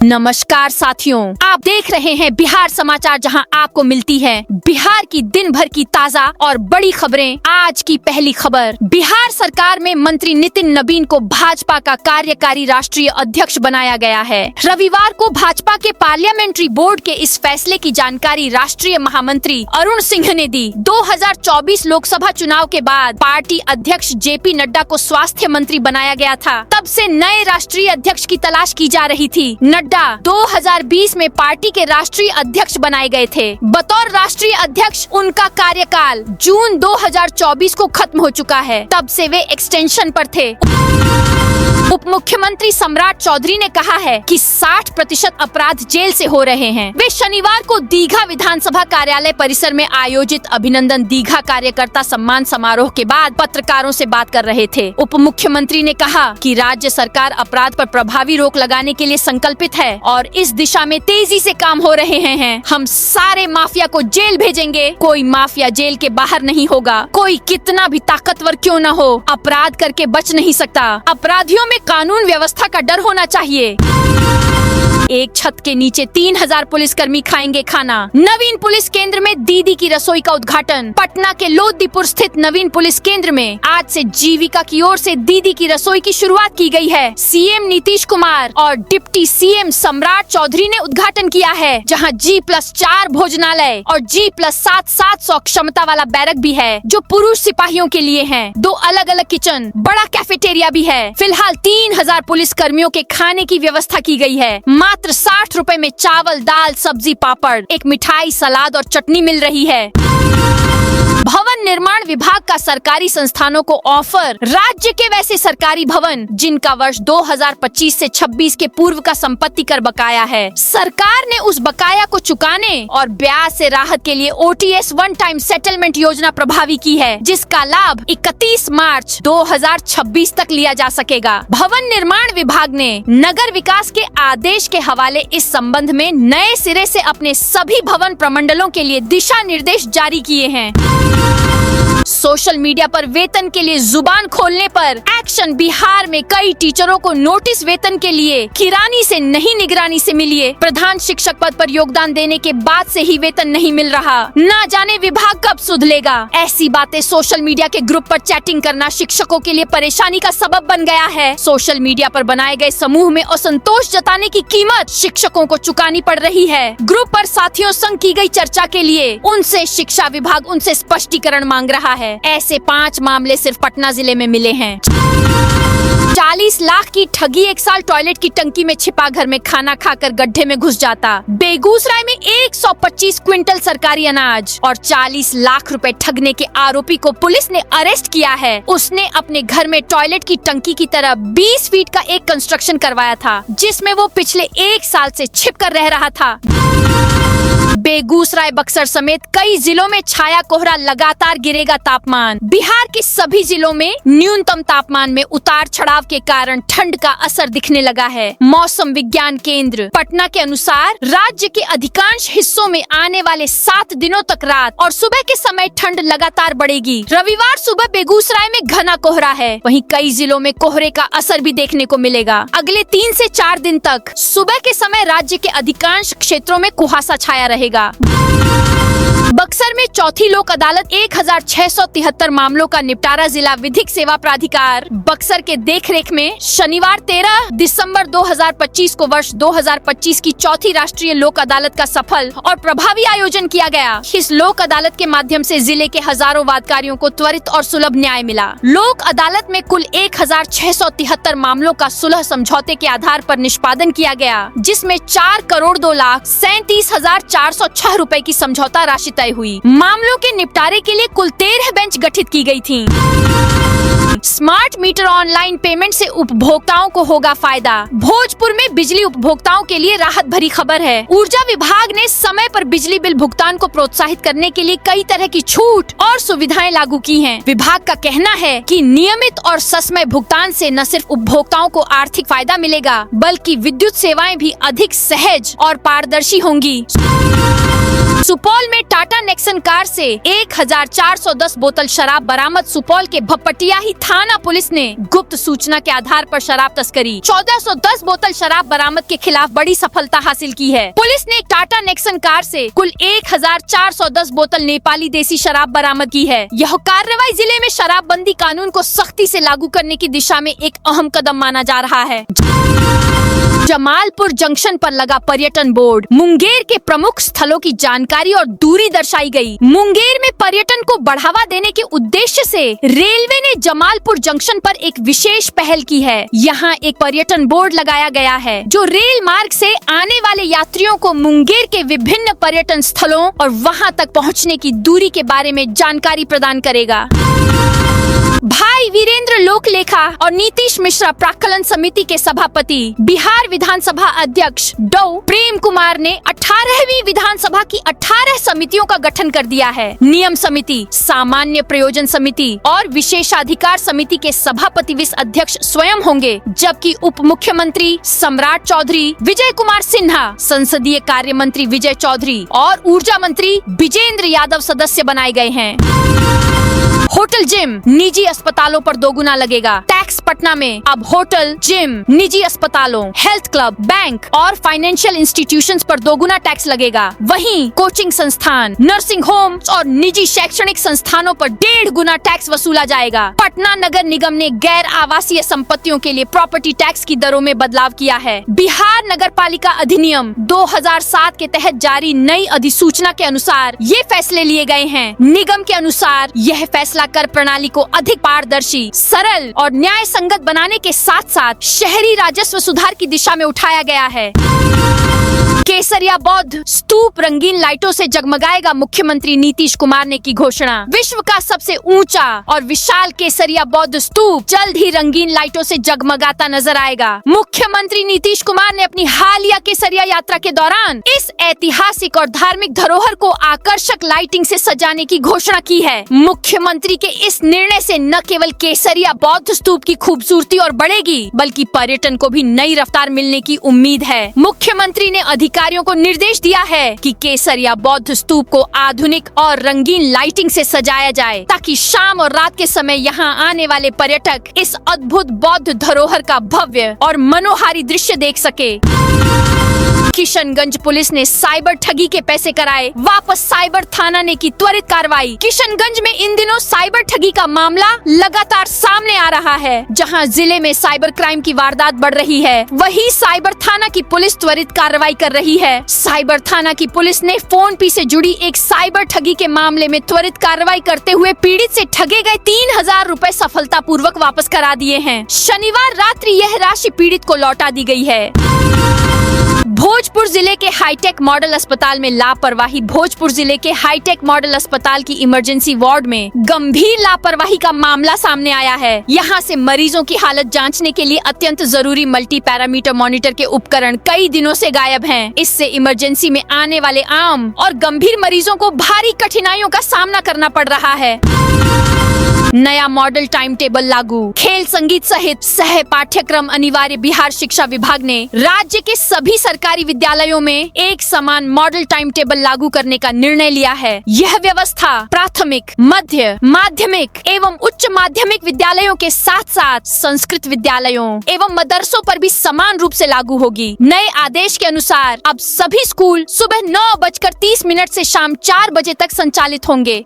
नमस्कार साथियों, आप देख रहे हैं बिहार समाचार, जहां आपको मिलती है बिहार की दिन भर की ताजा और बड़ी खबरें। आज की पहली खबर, बिहार सरकार में मंत्री नितिन नबीन को भाजपा का कार्यकारी राष्ट्रीय अध्यक्ष बनाया गया है। रविवार को भाजपा के पार्लियामेंट्री बोर्ड के इस फैसले की जानकारी राष्ट्रीय महामंत्री अरुण सिंह ने दी। 2024 लोकसभा चुनाव के बाद पार्टी अध्यक्ष जेपी नड्डा को स्वास्थ्य मंत्री बनाया गया था। तब से नए राष्ट्रीय अध्यक्ष की तलाश की जा रही थी। नड्डा 2020 में पार्टी के राष्ट्रीय अध्यक्ष बनाए गए थे। बतौर राष्ट्रीय अध्यक्ष उनका कार्यकाल जून 2024 को खत्म हो चुका है। तब से वे एक्सटेंशन पर थे। उप मुख्यमंत्री सम्राट चौधरी ने कहा है कि 60% अपराध जेल से हो रहे हैं। वे शनिवार को दीघा विधानसभा कार्यालय परिसर में आयोजित अभिनंदन दीघा कार्यकर्ता सम्मान समारोह के बाद पत्रकारों से बात कर रहे थे। उप मुख्यमंत्री ने कहा कि राज्य सरकार अपराध पर प्रभावी रोक लगाने के लिए संकल्पित है और इस दिशा में तेजी से काम हो रहे हैं। हम सारे माफिया को जेल भेजेंगे। कोई माफिया जेल के बाहर नहीं होगा। कोई कितना भी ताकतवर क्यों न हो, अपराध करके बच नहीं सकता। अपराधियों में कानून व्यवस्था का डर होना चाहिए। एक छत के नीचे 3000 पुलिसकर्मी खाएंगे खाना। नवीन पुलिस केंद्र में दीदी की रसोई का उद्घाटन। पटना के लोदीपुर स्थित नवीन पुलिस केंद्र में आज से जीविका की ओर से दीदी की रसोई की शुरुआत की गई है। सीएम नीतीश कुमार और डिप्टी सीएम सम्राट चौधरी ने उद्घाटन किया है, जहां G+4 भोजनालय और G+7 700 क्षमता वाला बैरक भी है, जो पुरुष सिपाहियों के लिए है। 2 अलग अलग किचन, बड़ा कैफेटेरिया भी है। फिलहाल 3000 पुलिस कर्मियों के खाने की व्यवस्था की गई है। मात्र 60 रुपए में चावल, दाल, सब्जी, पापड़, एक मिठाई, सलाद और चटनी मिल रही है। भवन निर्माण विभाग का सरकारी संस्थानों को ऑफर। राज्य के वैसे सरकारी भवन जिनका वर्ष 2025 से 26 के पूर्व का संपत्ति कर बकाया है, सरकार ने उस बकाया को चुकाने और ब्याज से राहत के लिए OTS वन टाइम सेटलमेंट योजना प्रभावी की है, जिसका लाभ 31 मार्च 2026 तक लिया जा सकेगा। भवन निर्माण विभाग ने नगर विकास के आदेश के हवाले इस संबंध में नए सिरे से अपने सभी भवन प्रमंडलों के लिए दिशा निर्देश जारी किए हैं। सोशल मीडिया पर वेतन के लिए जुबान खोलने पर एक्शन। बिहार में कई टीचरों को नोटिस वेतन के लिए किरानी से नहीं निगरानी से मिली है। प्रधान शिक्षक पद पर योगदान देने के बाद से ही वेतन नहीं मिल रहा। ना जाने विभाग कब सुधलेगा। ऐसी बातें सोशल मीडिया के ग्रुप पर चैटिंग करना शिक्षकों के लिए परेशानी का सबब बन गया है। सोशल मीडिया पर बनाए गए समूह में असंतोष जताने की कीमत शिक्षकों को चुकानी पड़ रही है। ग्रुप पर साथियों संग की गई चर्चा के लिए उनसे शिक्षा विभाग उनसे स्पष्टीकरण मांग रहा है। ऐसे 5 मामले सिर्फ पटना जिले में मिले हैं। 40 लाख की ठगी। एक साल टॉयलेट की टंकी में छिपा घर में खाना खाकर गड्ढे में घुस जाता। बेगूसराय में 125 क्विंटल सरकारी अनाज और 40 लाख रुपए ठगने के आरोपी को पुलिस ने अरेस्ट किया है। उसने अपने घर में टॉयलेट की टंकी की तरह 20 फीट का एक कंस्ट्रक्शन करवाया था, जिसमें वो पिछले 1 साल से छिप कर रह रहा था। बेगूसराय, बक्सर समेत कई जिलों में छाया कोहरा। लगातार गिरेगा तापमान। बिहार के सभी जिलों में न्यूनतम तापमान में उतार चढ़ाव के कारण ठंड का असर दिखने लगा है। मौसम विज्ञान केंद्र पटना के अनुसार राज्य के अधिकांश हिस्सों में आने वाले 7 दिनों तक रात और सुबह के समय ठंड लगातार बढ़ेगी। रविवार सुबह बेगूसराय में घना कोहरा है। वहीं कई जिलों में कोहरे का असर भी देखने को मिलेगा। अगले 3 से 4 दिन तक सुबह के समय राज्य के अधिकांश क्षेत्रों में कुहासा छाया रहेगा। बक्सर में चौथी लोक अदालत 1673 मामलों का निपटारा। जिला विधिक सेवा प्राधिकार बक्सर के देखरेख में शनिवार 13 दिसंबर 2025 को वर्ष 2025 की चौथी राष्ट्रीय लोक अदालत का सफल और प्रभावी आयोजन किया गया। इस लोक अदालत के माध्यम से जिले के हजारों वादकारियों को त्वरित और सुलभ न्याय मिला। लोक अदालत में कुल 1673 मामलों का सुलह समझौते के आधार पर निष्पादन किया गया, जिसमें 4,02,37,406 रुपए की समझौता राशि तय हुई। मामलों के निपटारे के लिए कुल 13 बेंच गठित की गई थीं। स्मार्ट मीटर ऑनलाइन पेमेंट से उपभोक्ताओं को होगा फायदा। भोजपुर में बिजली उपभोक्ताओं के लिए राहत भरी खबर है। ऊर्जा विभाग ने समय पर बिजली बिल भुगतान को प्रोत्साहित करने के लिए कई तरह की छूट और सुविधाएं लागू की हैं। विभाग का कहना है कि नियमित और ससमय भुगतान से न सिर्फ उपभोक्ताओं को आर्थिक फायदा मिलेगा, बल्कि विद्युत सेवाएं भी अधिक सहज और पारदर्शी होंगी। सुपौल में टाटा नेक्सन कार से 1410 बोतल शराब बरामद। सुपौल के भपटियाही थाना पुलिस ने गुप्त सूचना के आधार पर शराब तस्करी 1410 बोतल शराब बरामद के खिलाफ बड़ी सफलता हासिल की है। पुलिस ने टाटा नेक्सन कार से कुल 1410 बोतल नेपाली देसी शराब बरामद की है। यह कार्रवाई जिले में शराबबंदी कानून को सख्ती से लागू करने की दिशा में एक अहम कदम माना जा रहा है। जमालपुर जंक्शन पर लगा पर्यटन बोर्ड। मुंगेर के प्रमुख स्थलों की जानकारी और दूरी दर्शाई गई। मुंगेर में पर्यटन को बढ़ावा देने के उद्देश्य से रेलवे ने जमालपुर जंक्शन पर एक विशेष पहल की है। यहाँ एक पर्यटन बोर्ड लगाया गया है जो रेल मार्ग से आने वाले यात्रियों को मुंगेर के विभिन्न पर्यटन स्थलों और वहाँ तक पहुँचने की दूरी के बारे में जानकारी प्रदान करेगा। भाई वीरेंद्र लोकलेखा और नीतीश मिश्रा प्राक्कलन समिति के सभापति बिहार विधानसभा अध्यक्ष डॉ प्रेम कुमार ने 18वीं विधानसभा की 18 समितियों का गठन कर दिया है। नियम समिति, सामान्य प्रयोजन समिति और विशेषाधिकार समिति के सभापति विस अध्यक्ष स्वयं होंगे, जबकि उप मुख्यमंत्री सम्राट चौधरी, विजय कुमार सिन्हा, संसदीय कार्य मंत्री विजय चौधरी और ऊर्जा मंत्री विजेंद्र यादव सदस्य बनाए गए हैं। होटल जिम निजी अस्पतालों पर दोगुना लगेगा। टैक्स पटना में अब होटल, जिम, निजी अस्पतालों, हेल्थ क्लब, बैंक और फाइनेंशियल इंस्टीट्यूशंस पर दोगुना टैक्स लगेगा। वहीं कोचिंग संस्थान, नर्सिंग होम और निजी शैक्षणिक संस्थानों पर 1.5 गुना टैक्स वसूला जाएगा। पटना नगर निगम ने गैर आवासीय संपत्तियों के लिए प्रॉपर्टी टैक्स की दरों में बदलाव किया है। बिहार नगर पालिका अधिनियम 2007 के तहत जारी नई अधिसूचना के अनुसार ये फैसले लिए गए हैं। निगम के अनुसार यह फैसला कर प्रणाली को अधिक पारदर्शी, सरल और न्याय संगत बनाने के साथ साथ शहरी राजस्व सुधार की दिशा में उठाया गया है। केसरिया बौद्ध स्तूप रंगीन लाइटों से जगमगाएगा। मुख्यमंत्री नीतीश कुमार ने की घोषणा। विश्व का सबसे ऊंचा और विशाल केसरिया बौद्ध स्तूप जल्द ही रंगीन लाइटों से जगमगाता नजर आएगा। मुख्यमंत्री नीतीश कुमार ने अपनी हालिया केसरिया यात्रा के दौरान इस ऐतिहासिक और धार्मिक धरोहर को आकर्षक लाइटिंग से सजाने की घोषणा की है। मुख्यमंत्री के इस निर्णय से न केवल केसरिया बौद्ध स्तूप की खूबसूरती और बढ़ेगी, बल्कि पर्यटन को भी नई रफ्तार मिलने की उम्मीद है। मुख्यमंत्री ने अधिकारियों को निर्देश दिया है कि केसरिया बौद्ध स्तूप को आधुनिक और रंगीन लाइटिंग से सजाया जाए, ताकि शाम और रात के समय यहाँ आने वाले पर्यटक इस अद्भुत बौद्ध धरोहर का भव्य और मनोहारी दृश्य देख सके। किशनगंज पुलिस ने साइबर ठगी के पैसे कराए वापस। साइबर थाना ने की त्वरित कार्रवाई। किशनगंज में इन दिनों साइबर ठगी का मामला लगातार सामने आ रहा है। जहां जिले में साइबर क्राइम की वारदात बढ़ रही है, वहीं साइबर थाना की पुलिस त्वरित कार्रवाई कर रही है। साइबर थाना की पुलिस ने फोनपे से जुड़ी एक साइबर ठगी के मामले में त्वरित कार्रवाई करते हुए पीड़ित से ठगे गए 3000 रुपए सफलतापूर्वक वापस करा दिए हैं। शनिवार रात्रि यह राशि पीड़ित को लौटा दी गई है। भोजपुर जिले के हाईटेक मॉडल अस्पताल में लापरवाही। भोजपुर जिले के हाईटेक मॉडल अस्पताल की इमरजेंसी वार्ड में गंभीर लापरवाही का मामला सामने आया है। यहां से मरीजों की हालत जांचने के लिए अत्यंत जरूरी मल्टी पैरामीटर मॉनिटर के उपकरण कई दिनों से गायब हैं। इससे इमरजेंसी में आने वाले आम और गंभीर मरीजों को भारी कठिनाइयों का सामना करना पड़ रहा है। नया मॉडल टाइम टेबल लागू। खेल संगीत सहित सह पाठ्यक्रम अनिवार्य। बिहार शिक्षा विभाग ने राज्य के सभी सरकारी विद्यालयों में एक समान मॉडल टाइम टेबल लागू करने का निर्णय लिया है। यह व्यवस्था प्राथमिक, मध्य, माध्यमिक एवं उच्च माध्यमिक विद्यालयों के साथ साथ संस्कृत विद्यालयों एवं मदरसों पर भी समान रूप से लागू होगी। नए आदेश के अनुसार अब सभी स्कूल सुबह 9:30 से शाम 4 बजे तक संचालित होंगे।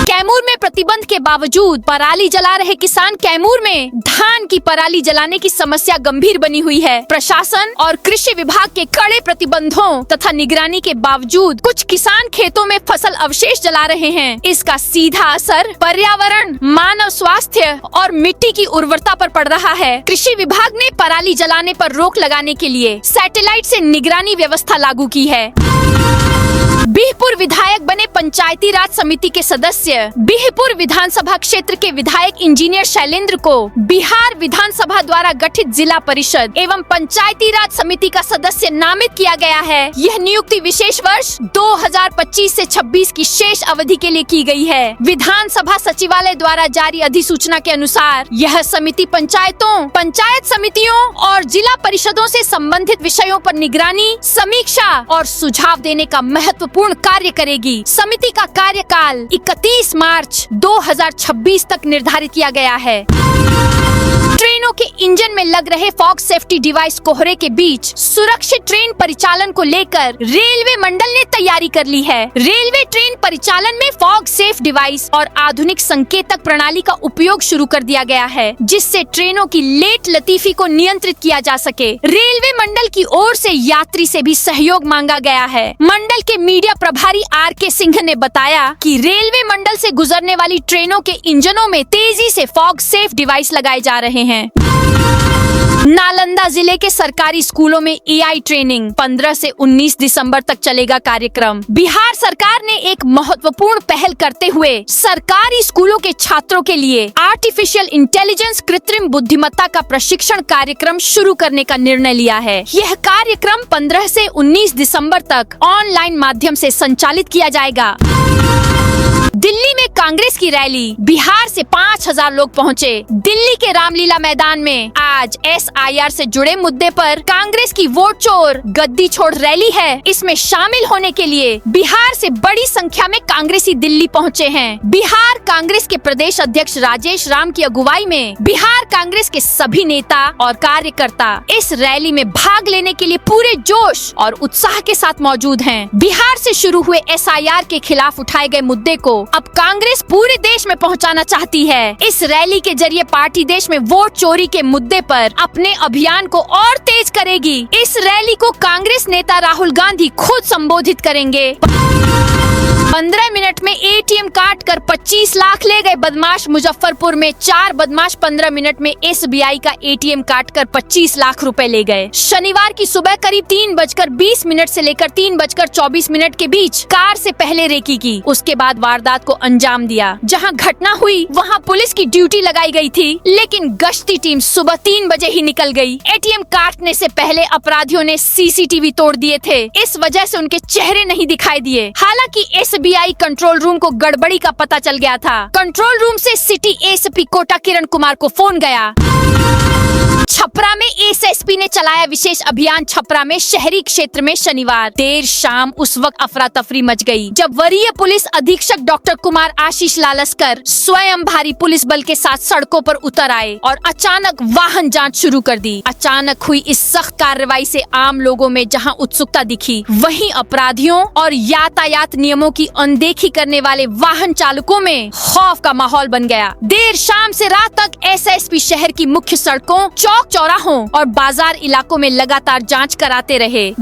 कैमूर में प्रतिबंध के बावजूद पराली जला रहे किसान। कैमूर में धान की पराली जलाने की समस्या गंभीर बनी हुई है। प्रशासन और कृषि विभाग के कड़े प्रतिबंधों तथा निगरानी के बावजूद कुछ किसान खेतों में फसल अवशेष जला रहे हैं। इसका सीधा असर पर्यावरण, मानव स्वास्थ्य और मिट्टी की उर्वरता पर पड़ रहा है। कृषि विभाग ने पराली जलाने पर रोक लगाने के लिए सैटेलाइट से निगरानी व्यवस्था लागू की है। बिहपुर विधायक बने पंचायती राज समिति के सदस्य। बिहपुर विधानसभा क्षेत्र के विधायक इंजीनियर शैलेंद्र को बिहार विधानसभा द्वारा गठित जिला परिषद एवं पंचायती राज समिति का सदस्य नामित किया गया है। यह नियुक्ति विशेष वर्ष 2025 से 26 की शेष अवधि के लिए की गई है। विधानसभा सचिवालय द्वारा जारी अधिसूचना के अनुसार यह समिति पंचायतों, पंचायत समितियों और जिला परिषदों से संबंधित विषयों पर निगरानी, समीक्षा और सुझाव देने का महत्वपूर्ण महत्वपूर्ण कार्य करेगी। समिति का कार्यकाल 31 मार्च 2026 तक निर्धारित किया गया है। ट्रेनों के इंजन में लग रहे फॉग सेफ्टी डिवाइस कोहरे के बीच सुरक्षित ट्रेन परिचालन को लेकर रेलवे मंडल ने तैयारी कर ली है। रेलवे ट्रेन परिचालन में फॉग सेफ डिवाइस और आधुनिक संकेतक प्रणाली का उपयोग शुरू कर दिया गया है, जिससे ट्रेनों की लेट लतीफी को नियंत्रित किया जा सके। रेलवे मंडल की ओर से यात्री से भी सहयोग मांगा गया है। मंडल के मीडिया प्रभारी RK सिंह ने बताया कि रेलवे मंडल से गुजरने वाली ट्रेनों के इंजनों में तेजी से फॉग सेफ डिवाइस लगाए जा रहे हैं। नालंदा जिले के सरकारी स्कूलों में AI ट्रेनिंग 15 से 19 दिसंबर तक चलेगा कार्यक्रम। बिहार सरकार ने एक महत्वपूर्ण पहल करते हुए सरकारी स्कूलों के छात्रों के लिए आर्टिफिशियल इंटेलिजेंस कृत्रिम बुद्धिमत्ता का प्रशिक्षण कार्यक्रम शुरू करने का निर्णय लिया है। यह कार्यक्रम 15 से 19 दिसंबर तक ऑनलाइन माध्यम से संचालित किया जाएगा। दिल्ली में कांग्रेस की रैली, बिहार से 5000 लोग पहुंचे। दिल्ली के रामलीला मैदान में आज SIR से जुड़े मुद्दे पर कांग्रेस की वोट चोर गद्दी छोड़ रैली है। इसमें शामिल होने के लिए बिहार से बड़ी संख्या में कांग्रेसी दिल्ली पहुंचे हैं। बिहार कांग्रेस के प्रदेश अध्यक्ष राजेश राम की अगुवाई में बिहार कांग्रेस के सभी नेता और कार्यकर्ता इस रैली में भाग लेने के लिए पूरे जोश और उत्साह के साथ मौजूद हैं। बिहार से शुरू हुए SIR के खिलाफ उठाए गए मुद्दे को अब कांग्रेस पूरे देश में पहुंचाना चाहती है। इस रैली के जरिए पार्टी देश में वोट चोरी के मुद्दे पर अपने अभियान को और तेज करेगी। इस रैली को कांग्रेस नेता राहुल गांधी खुद संबोधित करेंगे। 15 मिनट में ATM काट कर 25 लाख ले गए बदमाश। मुजफ्फरपुर में 4 बदमाश 15 मिनट में SBI का ATM काट कर 25 लाख रुपए ले गए। शनिवार की सुबह करीब 3:20 से लेकर 3:24 के बीच कार से पहले रेकी की, उसके बाद वारदात को अंजाम दिया। जहां घटना हुई वहां पुलिस की ड्यूटी लगाई गई थी, लेकिन गश्ती टीम सुबह 3 बजे ही निकल गई। ATM काटने से पहले अपराधियों ने CCTV तोड़ दिए थे, इस वजह से उनके चेहरे नहीं दिखाई दिए। हालांकि SBI कंट्रोल रूम को गड़बड़ी का पता चल गया था। कंट्रोल रूम से सिटी ASP कोटा किरण कुमार को फोन गया। छपरा में SSP ने चलाया विशेष अभियान। छपरा में शहरी क्षेत्र में शनिवार देर शाम उस वक्त अफरा तफरी मच गई जब वरीय पुलिस अधीक्षक डॉक्टर कुमार आशीष लालस्कर स्वयं भारी पुलिस बल के साथ सड़कों पर उतर आए और अचानक वाहन जांच शुरू कर दी। अचानक हुई इस सख्त कार्रवाई से आम लोगों में जहां उत्सुकता दिखी, वहीं अपराधियों और यातायात नियमों की अनदेखी करने वाले वाहन चालकों में खौफ का माहौल बन गया। देर शाम से रात तक SSP शहर की मुख्य सड़कों, चौक चौराहों और बाजार इलाकों में लगातार जांच कराते रहे।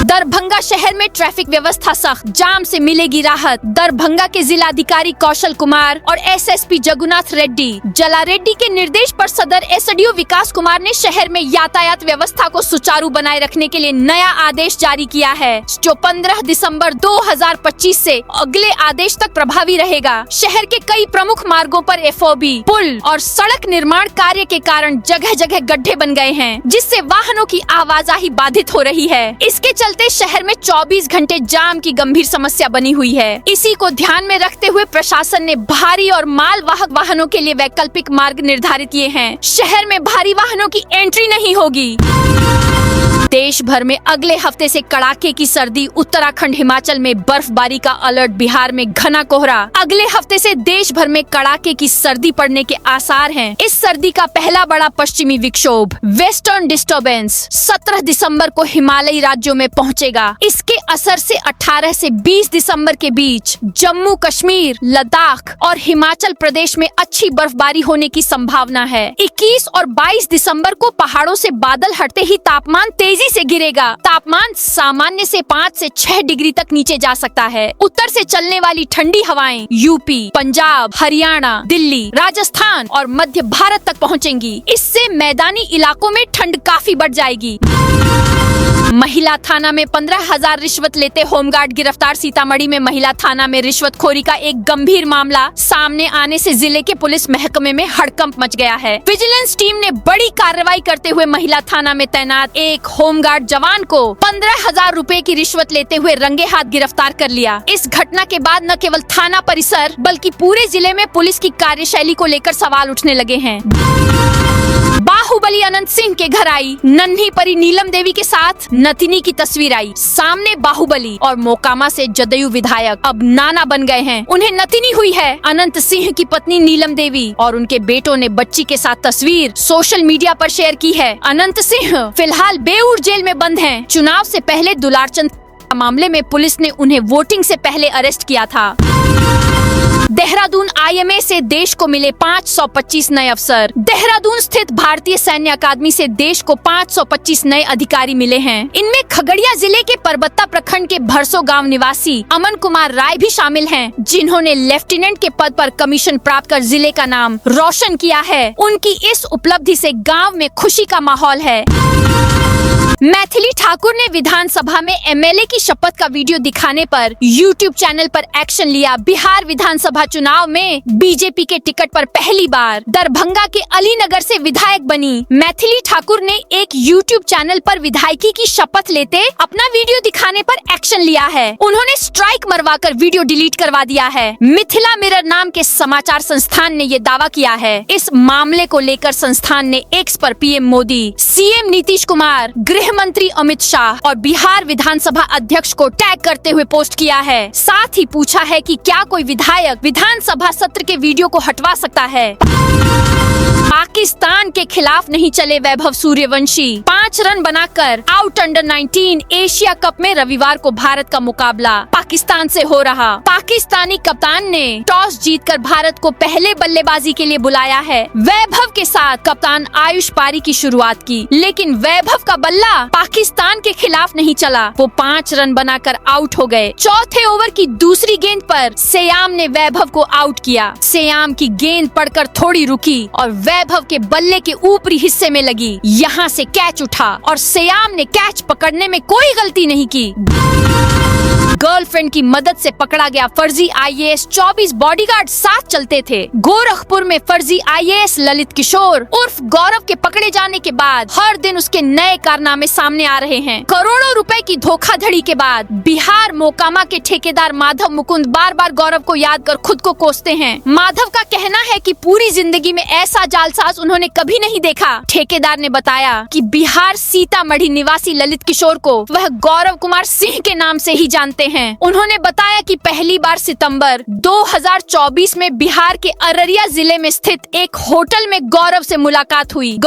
दरभंगा शहर में ट्रैफिक व्यवस्था सख्त, जाम से मिलेगी राहत। दरभंगा के जिलाधिकारी कौशल कुमार और SSP जगुनाथ रेड्डी जला रेड्डी के निर्देश पर सदर SDO विकास कुमार ने शहर में यातायात व्यवस्था को सुचारू बनाए रखने के लिए नया आदेश जारी किया है, जो 15 दिसंबर 2025 से अगले आदेश तक प्रभावी रहेगा। शहर के कई प्रमुख मार्गों पर FOB, पुल और सड़क निर्माण कार्य के कारण जगह जगह गड्ढे बन गए हैं, जिससे वाहनों की आवाजाही बाधित हो रही है। इसके चलते शहर में 24 घंटे जाम की गंभीर समस्या बनी हुई है। इसी को ध्यान में रखते हुए प्रशासन ने भारी और मालवाहक वाहनों के लिए वैकल्पिक मार्ग निर्धारित किए हैं। शहर में भारी वाहनों की एंट्री नहीं होगी। देश भर में अगले हफ्ते से कड़ाके की सर्दी। उत्तराखंड हिमाचल में बर्फबारी का अलर्ट। बिहार में घना कोहरा। अगले हफ्ते से देश भर में कड़ाके की सर्दी पड़ने के आसार हैं। इस सर्दी का पहला बड़ा पश्चिमी विक्षोभ वेस्टर्न डिस्टर्बेंस 17 दिसंबर को हिमालयी राज्यों में पहुंचेगा। इसके असर से 18 से 20 दिसंबर के बीच जम्मू कश्मीर, लद्दाख और हिमाचल प्रदेश में अच्छी बर्फबारी होने की संभावना है। 21 और 22 दिसंबर को पहाड़ों से बादल हटते ही तापमान तेजी से गिरेगा। तापमान सामान्य से 5 से 6 डिग्री तक नीचे जा सकता है। उत्तर से चलने वाली ठंडी हवाएं यूपी, पंजाब, हरियाणा, दिल्ली, राजस्थान और मध्य भारत तक पहुंचेंगी। इससे मैदानी इलाकों में ठंड काफी बढ़ जाएगी। महिला थाना में 15,000 रिश्वत लेते होमगार्ड गिरफ्तार। सीतामढ़ी में महिला थाना में रिश्वतखोरी का एक गंभीर मामला सामने आने से जिले के पुलिस महकमे में हड़कंप मच गया है। विजिलेंस टीम ने बड़ी कार्रवाई करते हुए महिला थाना में तैनात एक होमगार्ड जवान को 15,000 रुपए की रिश्वत लेते हुए रंगे हाथ गिरफ्तार कर लिया। इस घटना के बाद न केवल थाना परिसर बल्कि पूरे जिले में पुलिस की कार्यशैली को लेकर सवाल उठने लगे हैं। बाहुबली अनंत सिंह के घर आई नन्ही परी नीलम देवी के साथ नतिनी की तस्वीर आई सामने। बाहुबली और मोकामा से जदयू विधायक अब नाना बन गए हैं। उन्हें नतिनी हुई है। अनंत सिंह की पत्नी नीलम देवी और उनके बेटों ने बच्ची के साथ तस्वीर सोशल मीडिया पर शेयर की है। अनंत सिंह फिलहाल बेऊर जेल में बंद हैं। चुनाव से पहले दुलारचंद मामले में पुलिस ने उन्हें वोटिंग से पहले अरेस्ट किया था। देहरादून आईएमए से देश को मिले 525 नए अफसर। देहरादून स्थित भारतीय सैन्य अकादमी से देश को 525 नए अधिकारी मिले हैं। इनमें खगड़िया जिले के परबत्ता प्रखंड के भरसो गांव निवासी अमन कुमार राय भी शामिल हैं, जिन्होंने लेफ्टिनेंट के पद पर कमीशन प्राप्त कर जिले का नाम रोशन किया है। उनकी इस उपलब्धि से गाँव में खुशी का माहौल है। मैथिली ठाकुर ने विधानसभा में एमएलए की शपथ का वीडियो दिखाने पर यूट्यूब चैनल पर एक्शन लिया। बिहार विधानसभा चुनाव में बीजेपी के टिकट पर पहली बार दरभंगा के अलीनगर से विधायक बनी मैथिली ठाकुर ने एक यूट्यूब चैनल पर विधायकी की शपथ लेते अपना वीडियो दिखाने पर एक्शन लिया है। उन्होंने स्ट्राइक मरवाकर वीडियो डिलीट करवा दिया है। मिथिला मिरर नाम के समाचार संस्थान ने ये दावा किया है। इस मामले को लेकर संस्थान ने एक्स पर पीएम मोदी, सीएम नीतीश कुमार, गृह मंत्री अमित शाह और बिहार विधानसभा अध्यक्ष को टैग करते हुए पोस्ट किया है। साथ ही पूछा है कि क्या कोई विधायक विधानसभा सत्र के वीडियो को हटवा सकता है। पाकिस्तान के खिलाफ नहीं चले वैभव सूर्यवंशी। 5 रन बनाकर आउट अंडर 19 एशिया कप में रविवार को भारत का मुकाबला पाकिस्तान से हो रहा। पाकिस्तानी कप्तान ने टॉस जीतकर भारत को पहले बल्लेबाजी के लिए बुलाया है। वैभव के साथ कप्तान आयुष पारी की शुरुआत की, लेकिन वैभव का बल्ला पाकिस्तान के खिलाफ नहीं चला। वो 5 रन बनाकर आउट हो गए। चौथे ओवर की दूसरी गेंद पर सयाम ने वैभव को आउट किया। सयाम की गेंद पड़कर थोड़ी रुकी और वैभव के बल्ले के ऊपरी हिस्से में लगी। यहाँ से कैच उठा और सयाम ने कैच पकड़ने में कोई गलती नहीं की। गर्लफ्रेंड की मदद से पकड़ा गया फर्जी आईएएस। 24 बॉडीगार्ड साथ चलते थे। गोरखपुर में फर्जी आईएएस ललित किशोर उर्फ गौरव के पकड़े जाने के बाद हर दिन उसके नए कारनामे सामने आ रहे हैं। करोड़ों रुपए की धोखाधड़ी के बाद बिहार मोकामा के ठेकेदार माधव मुकुंद बार बार गौरव को याद कर खुद को कोसते हैं। माधव का कहना है कि पूरी जिंदगी में ऐसा जालसाज उन्होंने कभी नहीं देखा। ठेकेदार ने बताया कि बिहार सीतामढ़ी निवासी ललित किशोर को वह गौरव कुमार सिंह के नाम से ही जानते हैं। उन्होंने बताया कि पहली बार सितंबर 2024 में बिहार के अररिया जिले में स्थित एक होटल में गौरव से मुलाकात हुई।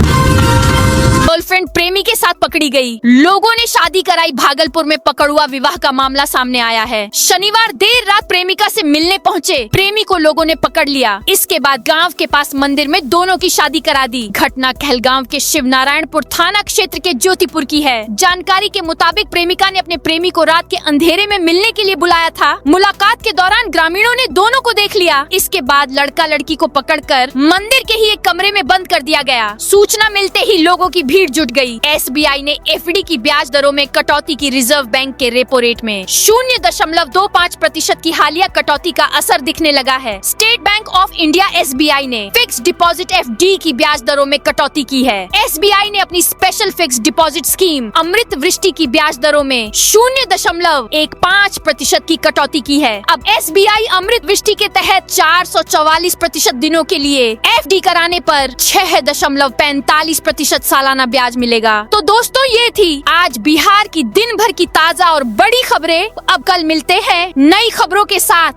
गर्लफ्रेंड प्रेमी के साथ पकड़ी गई। लोगों ने शादी कराई। भागलपुर में पकड़ुआ विवाह का मामला सामने आया है। शनिवार देर रात प्रेमिका से मिलने पहुंचे प्रेमी को लोगों ने पकड़ लिया। इसके बाद गांव के पास मंदिर में दोनों की शादी करा दी। घटना कहलगांव के शिवनारायणपुर थाना क्षेत्र के ज्योतिपुर की है। जानकारी के मुताबिक प्रेमिका ने अपने प्रेमी को रात के अंधेरे में मिलने के लिए बुलाया था। मुलाकात के दौरान ग्रामीणों ने दोनों को देख लिया। इसके बाद लड़का लड़की को पकड़कर मंदिर के ही एक कमरे में बंद कर दिया गया। सूचना मिलते ही लोगों की भीड़ जुट गई। एसबीआई ने एफडी की ब्याज दरों में कटौती की। रिजर्व बैंक के रेपो रेट में 0.25% की हालिया कटौती का असर दिखने लगा है। State bank of India SBI ने फिक्स डिपॉजिट एफडी की ब्याज दरों में कटौती की है। एसबीआई ने अपनी स्पेशल फिक्स डिपॉजिट स्कीम अमृत वृष्टि की ब्याज दरों में 0.15% की कटौती की है। अब एसबीआई अमृत वृष्टि के तहत 444% दिनों के लिए एफडी कराने पर 6.45% सालाना ब्याज मिलेगा। तो दोस्तों ये थी आज बिहार की दिन भर की ताजा और बड़ी खबरें। अब कल मिलते हैं नई खबरों के साथ।